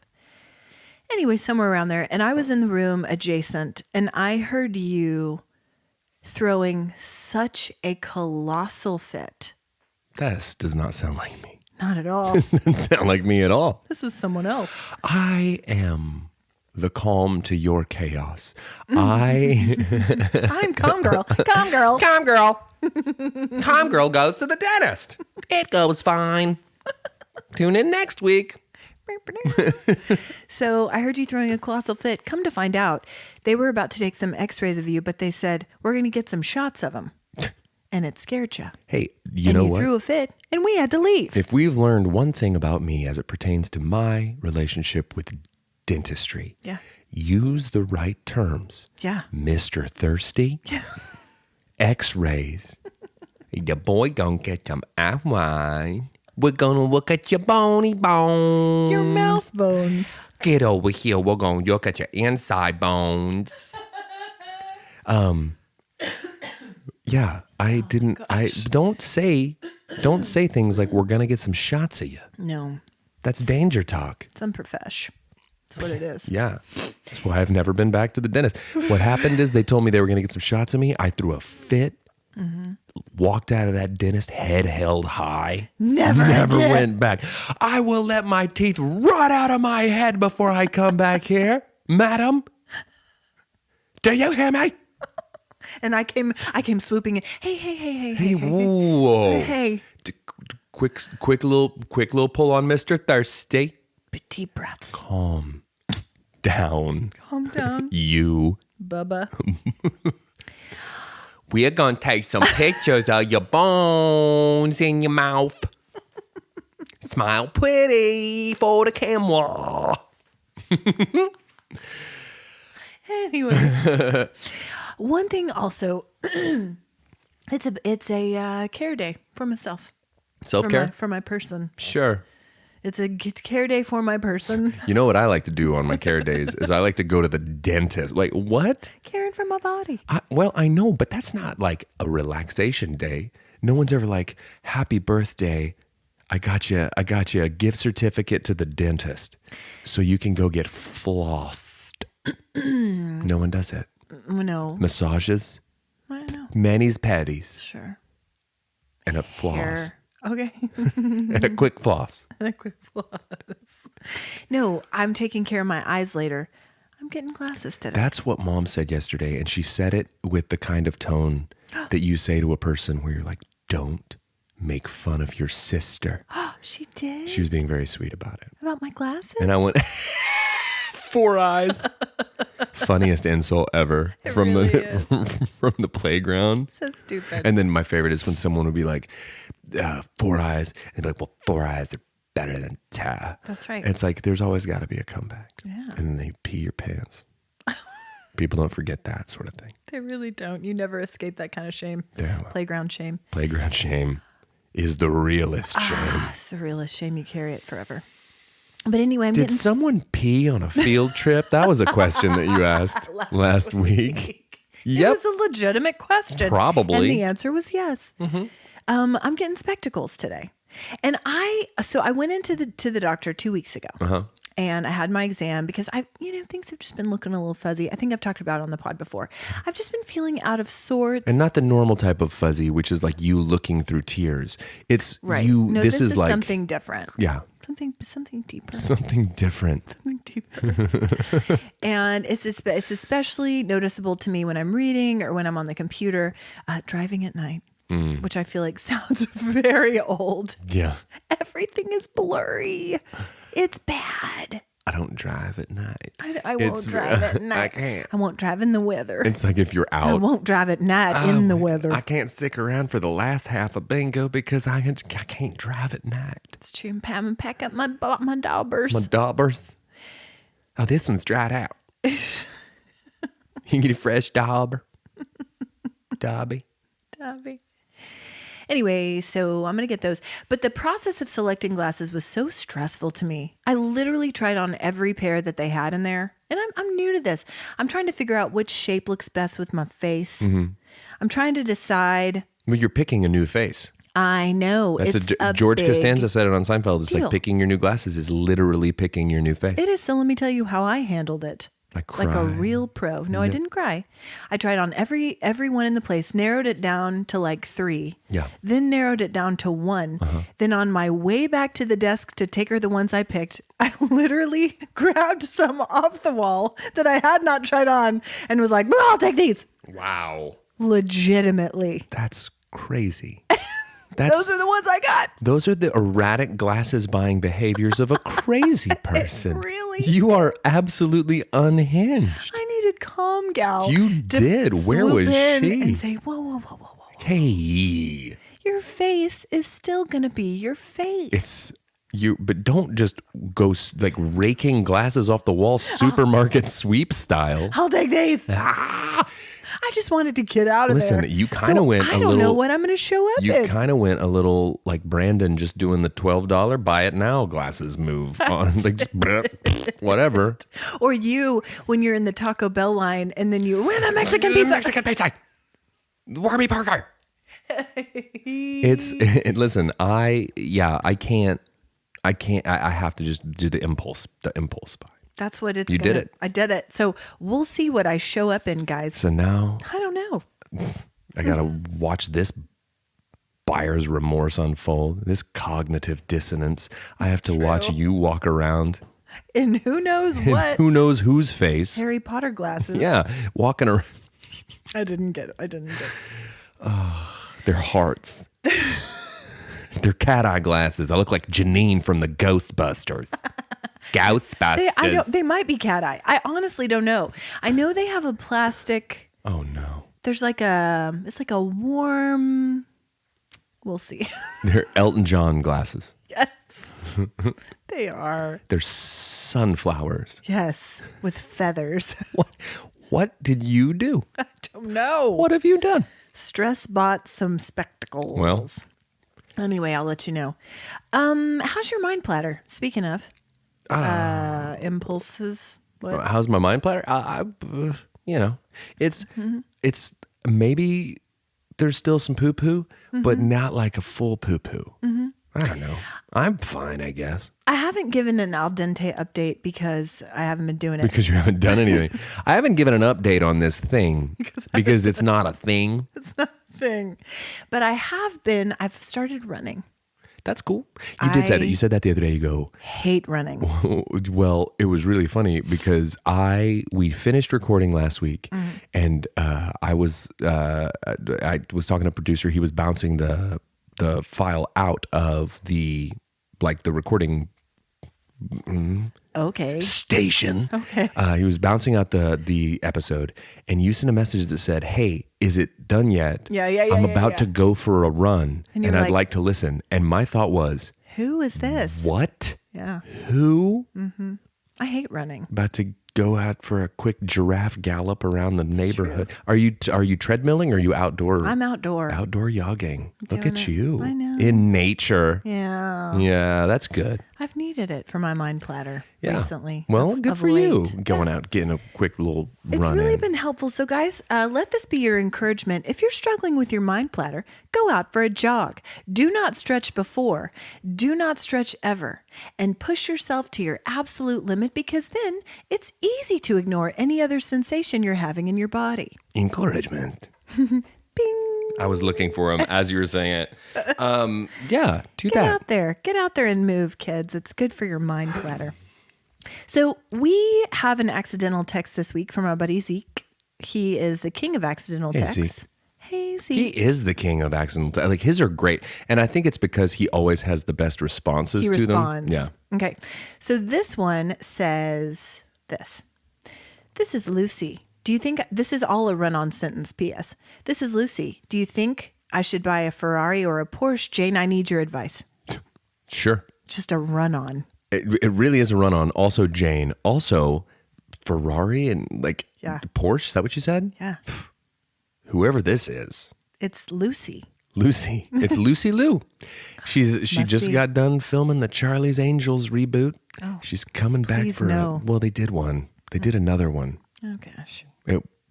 Anyway, somewhere around there. And I was in the room adjacent, and I heard you throwing such a colossal fit.
That does not sound like me.
Not at all.
It doesn't sound like me at all.
This was someone else.
I am the calm to your chaos. I'm
calm girl. Calm girl.
Calm girl. Calm girl goes to the dentist. It goes fine. Tune in next week.
So I heard you throwing a colossal fit. Come to find out, they were about to take some x-rays of you, but they said, we're going to get some shots of them. And it scared you.
Hey, you know what?
You threw a fit and we had to leave.
If we've learned one thing about me as it pertains to my relationship with dentistry, use the right terms.
Yeah.
Mr. Thirsty. Yeah. X-rays. The boy gonna get some wine. We're gonna look at your bony bones.
Your mouth bones.
Get over here. We're gonna look at your inside bones. Yeah, I didn't. I don't say things like we're gonna get some shots of you.
No,
that's danger talk.
It's unprofesh. That's what it is.
Yeah, that's why I've never been back to the dentist. What happened is they told me they were gonna get some shots of me. I threw a fit. Mm-hmm. Walked out of that dentist, head held high. Never went back. I will let my teeth rot out of my head before I come back here, madam. Do you hear me?
And I came swooping in. Hey,
whoa.
Hey.
Quick little pull on Mr. Thirsty.
Deep breaths.
Calm down.
Calm down.
You.
Bubba.
We're going to take some pictures of your bones in your mouth. Smile pretty for the camera.
Anyway. One thing also, it's a care day for myself.
Self-care?
For my person.
Sure.
It's a care day for my person.
You know what I like to do on my care days is I like to go to the dentist. Like, what?
Caring for my body.
I know, but that's not like a relaxation day. No one's ever like, happy birthday. I got you a gift certificate to the dentist so you can go get flossed. No one does it.
No.
Massages.
I know.
Manis, patties.
Sure.
And a floss.
Hair. Okay.
And a quick floss.
No, I'm taking care of my eyes later. I'm getting glasses today.
That's what Mom said yesterday. And she said it with the kind of tone that you say to a person where you're like, don't make fun of your sister.
She did?
She was being very sweet about it.
About my glasses?
And I went, 4 eyes. Funniest insult ever from the playground.
So stupid.
And then my favorite is when someone would be like, 4 eyes. And they'd be like, well, 4 eyes are better than 10.
That's right.
It's like, there's always got to be a comeback.
Yeah.
And then they pee your pants. People don't forget that sort of thing.
They really don't. You never escape that kind of shame.
Yeah.
Playground shame.
Playground shame is the realest shame.
It's the realest shame. You carry it forever. But anyway,
Did someone pee on a field trip? That was a question that you asked last week.
Yep. It was a legitimate question.
Probably.
And the answer was yes. Mm-hmm. I'm getting spectacles today. And I went into the doctor 2 weeks ago. Uh-huh. And I had my exam because things have just been looking a little fuzzy. I think I've talked about it on the pod before. I've just been feeling out of sorts.
And not the normal type of fuzzy, which is like you looking through tears. It's
right.
you.
No,
this is like
something different.
Yeah.
Something deeper.
Something different.
Something deeper. And it's especially noticeable to me when I'm reading or when I'm on the computer, driving at night. Which I feel like sounds very old.
Yeah.
Everything is blurry. It's bad.
I don't drive at night.
I won't drive at night.
I can't.
I won't drive in the weather.
It's like if you're out.
I won't drive at night in the weather.
I can't stick around for the last half of bingo because I can't drive at night.
It's true. And Pam and pack up my daubers.
My daubers. Oh, this one's dried out. You can get a fresh dauber. Dobby.
Anyway, so I'm going to get those. But the process of selecting glasses was so stressful to me. I literally tried on every pair that they had in there. And I'm new to this. I'm trying to figure out which shape looks best with my face. Mm-hmm. I'm trying to decide.
Well, you're picking a new face.
I know.
That's George Costanza said it on Seinfeld. It's like picking your new glasses is literally picking your new face.
It is. So let me tell you how I handled it. Like a real pro. No, I didn't cry. I tried on everyone in the place, narrowed it down to like 3.
Yeah.
Then narrowed it down to 1. Then on my way back to the desk to take her the ones I picked, I literally grabbed some off the wall that I had not tried on and was like, I'll take these.
Wow.
Legitimately.
That's crazy.
Those are the ones I got.
Those are the erratic glasses buying behaviors of a crazy person.
Really?
You are absolutely unhinged.
I needed calm gal.
You did. Where was she?
And say, whoa.
Hey.
Your face is still going to be your face.
It's you, but don't just go like raking glasses off the wall, supermarket sweep style.
I'll take these. I just wanted to get out of there.
Listen, you kind of went a little.
I don't know what I'm going to show up in.
You kind of went a little like Brandon just doing the $12 buy it now glasses move on. Like just whatever.
Or you, when you're in the Taco Bell line and then you win a Mexican pizza.
Mexican pizza. Warby Parker. Listen, I can't, I have to just do the impulse buy.
That's what it's.
You did it.
I did it. So we'll see what I show up in, guys.
So now
I don't know.
I got to watch this buyer's remorse unfold, this cognitive dissonance. I have to watch you walk around.
In who knows what.
Who knows whose face.
Harry Potter glasses.
Yeah. Walking around.
I didn't get it.
Their hearts. They're cat eye glasses. I look like Janine from the Ghostbusters. Ghostbusters.
They might be cat eye. I honestly don't know. I know they have a plastic.
Oh no.
There's it's like a warm. We'll see.
They're Elton John glasses.
Yes. They are.
They're sunflowers.
Yes, with feathers.
What did you do?
I don't know.
What have you done?
Stress bought some spectacles.
Well.
Anyway, I'll let you know. How's your mind platter? Speaking of impulses. What?
How's my mind platter? It's maybe there's still some poo poo, but not like a full poo poo. I don't know. I'm fine, I guess.
I haven't given an al dente update because I haven't been doing it.
Because you haven't done anything. I haven't given an update on this thing because it's not a thing.
It's not a thing. But I've started running.
That's cool. You did say that. You said that the other day. You go,
hate running.
Well, it was really funny because we finished recording last week, and I was talking to a producer. He was bouncing the file out of the recording station.
Okay.
He was bouncing out the episode, and you sent a message that said, "Hey, is it done yet?
Yeah.
I'm about to go for a run, and I'd like to listen." And my thought was,
who is this?
What?
Yeah.
Who?
Mm-hmm. I hate running.
About to go out for a quick giraffe gallop around the neighborhood. True. Are you treadmilling or are you outdoor?
I'm outdoor.
Outdoor jogging. Look at you.
I know.
In nature.
Yeah.
Yeah, that's good.
I've needed it for my mind platter recently.
Well, good for you. Going out, getting a quick little run.
It's really been helpful. So guys, let this be your encouragement. If you're struggling with your mind platter, go out for a jog. Do not stretch before. Do not stretch ever. And push yourself to your absolute limit, because then it's easy to ignore any other sensation you're having in your body.
Encouragement.
Bing.
I was looking for him as you were saying it. Yeah, do that.
Get out there and move, kids. It's good for your mind platter. So we have an accidental text this week from our buddy Zeke. He is the king of accidental texts. Hey, Zeke.
He is the king of accidental. Like, his are great. And I think it's because he always has the best responses to them. Yeah.
Okay. So this one says this. This is Lucy. Do you think this is all a run-on sentence? P.S. This is Lucy. Do you think I should buy a Ferrari or a Porsche? Jane, I need your advice.
Sure.
Just a run-on.
It really is a run-on. Also, Jane. Also, Ferrari and Porsche. Is that what you said?
Yeah.
Whoever this is.
It's Lucy.
Lucy. It's Lucy Liu. She just got done filming the Charlie's Angels reboot. Oh, she's coming back for well, they did one. They did another one.
Oh gosh.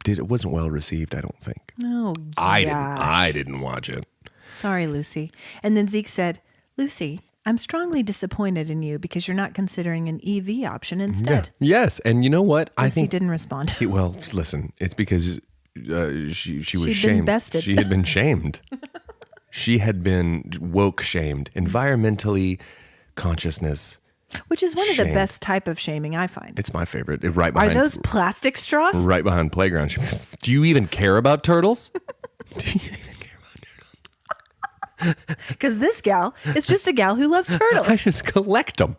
It wasn't well received, I don't think.
No.
I didn't watch it.
Sorry, Lucy. And then Zeke said, Lucy, I'm strongly disappointed in you because you're not considering an EV option instead.
Yeah. Yes. And you know what?
I think he didn't respond.
Well, listen, it's because she was
She'd
shamed.
been bested.
She had been shamed. She had been woke shamed, environmentally consciousness.
Which is one of the best type of shaming, I find.
It's my favorite. Right behind.
Are those plastic straws?
Right behind playground. Do you even care about turtles? Do you even care about turtles?
Because this gal is just a gal who loves turtles.
I just collect them.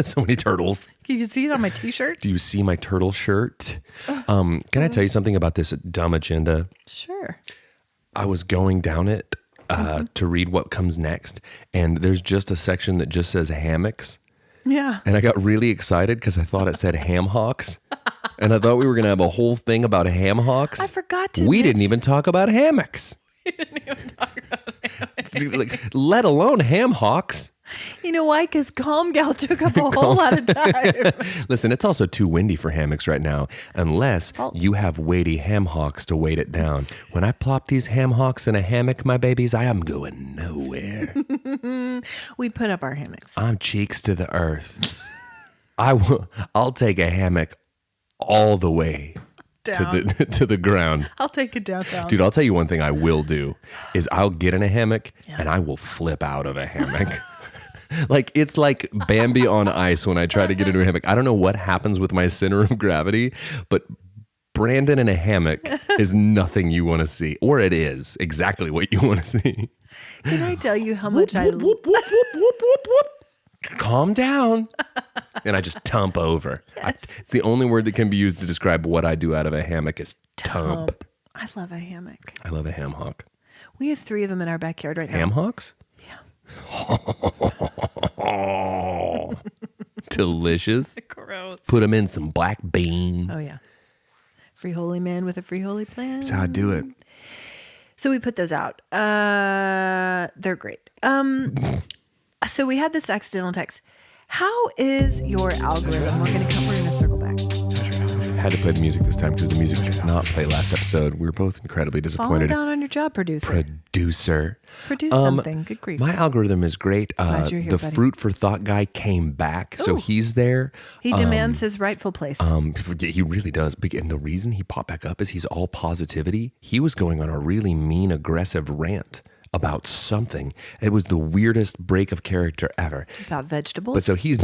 So many turtles.
Can you see it on my t-shirt?
Do you see my turtle shirt? Can I tell you something about this dumb agenda?
Sure.
I was going down it to read what comes next, and there's just a section that just says hammocks.
Yeah.
And I got really excited because I thought it said ham hocks. And I thought we were going to have a whole thing about ham hocks.
I forgot to.
We didn't even talk about hammocks.
We didn't even talk about hammocks.
Like, let alone ham hocks.
You know why? Because Calm Gal took up a whole lot of time.
Listen, it's also too windy for hammocks right now, unless you have weighty ham hocks to weight it down. When I plop these ham hocks in a hammock, my babies, I am going nowhere.
We put up our hammocks.
I'm cheeks to the earth. I'll take a hammock all the way
Down.
to the ground.
I'll take it downtown.
Dude, I'll tell you one thing I will do is I'll get in a hammock and I will flip out of a hammock. Like, it's like Bambi on ice when I try to get into a hammock. I don't know what happens with my center of gravity, but Brandon in a hammock is nothing you want to see. Or it is exactly what you want to see.
Can I tell you how much I...
Whoop, whoop, whoop, whoop, whoop, whoop. Calm down. And I just tump over.
Yes.
It's the only word that can be used to describe what I do out of a hammock is tump.
I love a hammock.
I love a ham hock.
We have 3 of them in our backyard right now.
Ham hocks?
Yeah.
Delicious.
Gross.
Put them in some black beans.
Oh, yeah. Free holy man with a free holy plan.
That's how I do it.
So we put those out. They're great. So we had this accidental text. How is your algorithm? We're going to circle back.
I had to play the music this time because the music did not play last episode. We were both incredibly disappointed.
Fall down on your job, producer. Produce something. Good grief.
My algorithm is great.
Glad you're here,
the
buddy.
Fruit for Thought guy came back, so he's there.
He demands his rightful place.
He really does. And the reason he popped back up is he's all positivity. He was going on a really mean, aggressive rant about something. It was the weirdest break of character ever.
About vegetables?
But so he's,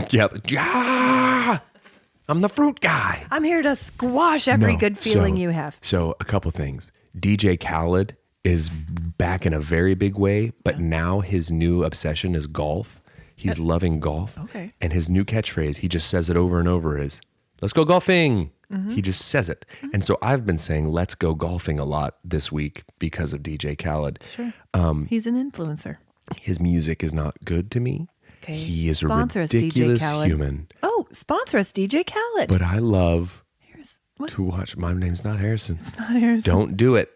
I'm the fruit guy.
I'm here to squash every good feeling you have.
So a couple things. DJ Khaled is back in a very big way, but now his new obsession is golf. He's loving golf.
Okay.
And his new catchphrase, he just says it over and over, is, let's go golfing. Mm-hmm. He just says it. Mm-hmm. And so I've been saying, let's go golfing a lot this week because of DJ Khaled.
Sure. He's an influencer.
His music is not good to me.
Okay.
He is
Sponsor
a
us, DJ
ridiculous
Khaled.
human.
Oh, sponsor us, DJ Khaled.
But I love
What?
to watch. My name's not Harrison.
It's not Harrison.
Don't do it.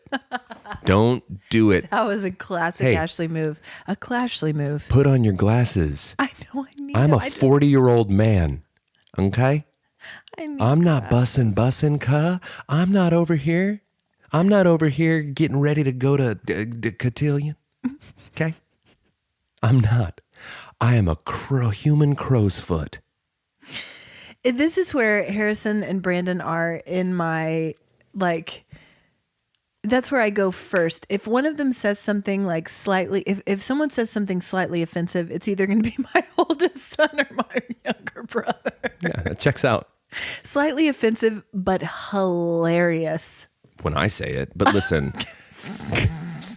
Don't do it.
That was a classic Ashley move. A Clashly move.
Put on your glasses.
I know.
I'm a 40-year-old man. Okay? I'm not bussin', cuh. I'm not over here. I'm not over here getting ready to go to cotillion. Okay? I'm not. I am a human crow's foot.
This is where Harrison and Brandon are in my, that's where I go first. If one of them says something like slightly, if someone says something slightly offensive, it's either going to be my oldest son or my younger brother.
Yeah, that checks out.
Slightly offensive, but hilarious.
When I say it. But listen,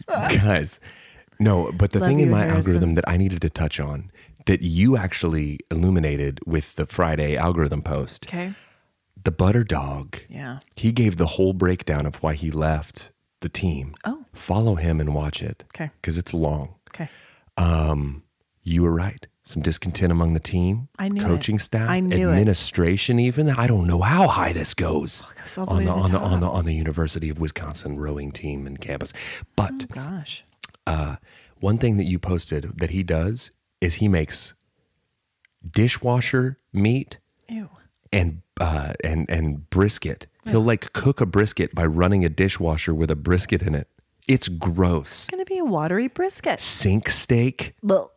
guys, no, but the thing in my algorithm that I needed to touch on that you actually illuminated with the Friday algorithm post.
Okay.
The butter dog.
Yeah.
He gave the whole breakdown of why he left the team.
Oh.
Follow him and watch it.
Okay.
Because it's long.
Okay.
You were right. Some discontent among the team.
I knew
coaching
it.
staff.
I knew
administration even. I don't know how high this goes.
Oh, it goes all the way to the top.
On the University of Wisconsin rowing team and campus. But
oh, gosh.
One thing that you posted that he does is he makes dishwasher meat.
Ew.
And brisket. He'll cook a brisket by running a dishwasher with a brisket in it. It's gross.
It's going to be a watery brisket.
Sink steak.
Well,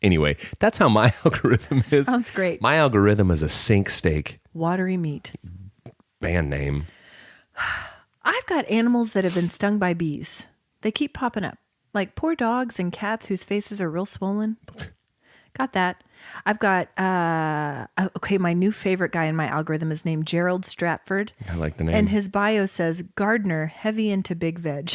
Anyway, that's how my algorithm is.
Sounds great.
My algorithm is a sink steak.
Watery meat.
Band name.
I've got animals that have been stung by bees. They keep popping up. Like poor dogs and cats whose faces are real swollen. Got that. I've got, my new favorite guy in my algorithm is named Gerald Stratford.
I like the name.
And his bio says, gardener, heavy into big veg.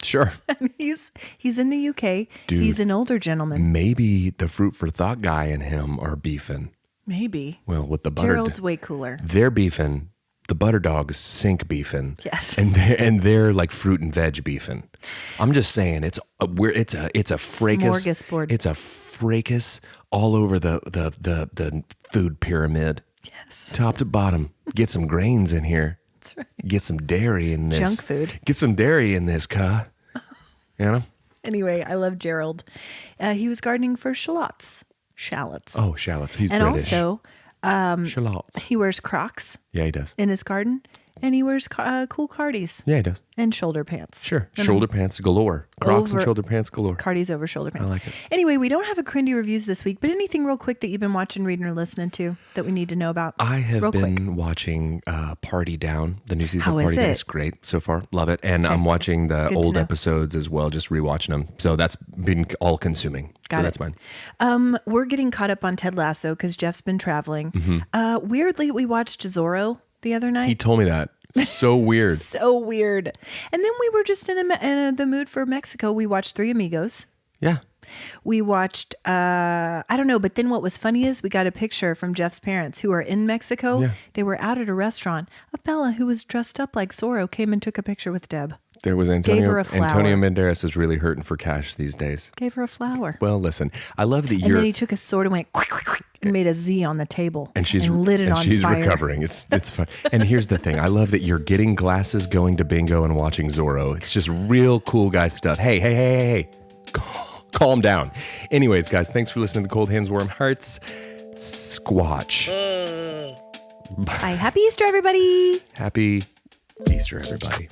Sure.
And he's in the UK.
Dude,
he's an older gentleman.
Maybe the fruit for thought guy and him are beefing.
Maybe.
Well, with the butter.
Gerald's way cooler.
They're beefing. The butter dogs sink beefing.
Yes.
And they're like fruit and veg beefing. I'm just saying it's a fracas.
Smorgasbord.
It's a fracas all over the food pyramid.
Yes.
Top to bottom. Get some grains in here.
That's right.
Get some dairy in this.
Junk food.
Get some dairy in this, You know?
Anyway, I love Gerald. He was gardening for shallots.
Oh, shallots. He's
and
British.
Also,
shallots.
he wears Crocs.
Yeah, he does.
In his garden. And he wears cool cardies.
Yeah, he does.
And shoulder pants.
Sure. Shoulder pants galore. Crocs and shoulder pants galore.
Cardies over shoulder pants.
I like it.
Anyway, we don't have a crindy reviews this week, but anything real quick that you've been watching, reading, or listening to that we need to know about?
I have been watching Party Down, the new season of Party Down. It's great so far. Love it. And I'm watching the old episodes as well, just rewatching them. So that's been all consuming. That's mine.
We're getting caught up on Ted Lasso because Jeff's been traveling. Weirdly, we watched Zorro the other night.
He told me that. So weird.
So weird. And then we were just in the mood for Mexico. We watched Three Amigos.
Yeah.
We watched, I don't know, but then what was funny is we got a picture from Jeff's parents who are in Mexico.
Yeah.
They were out at a restaurant. A fella who was dressed up like Zorro came and took a picture with Deb.
There was
Gave her a flower.
Antonio Banderas is really hurting for cash these days.
Gave her a flower.
Well, listen, I love that
And then he took a sword and went quick, quick, quick, and made a Z on the table.
And
lit it on
she's
fire.
recovering. It's fun. And here's the thing. I love that you're getting glasses, going to bingo, and watching Zorro. It's just real cool guy stuff. Hey. Calm down. Anyways, guys, thanks for listening to Cold Hands, Warm Hearts. Squatch.
Bye. Happy Easter, everybody.
Happy Easter, everybody.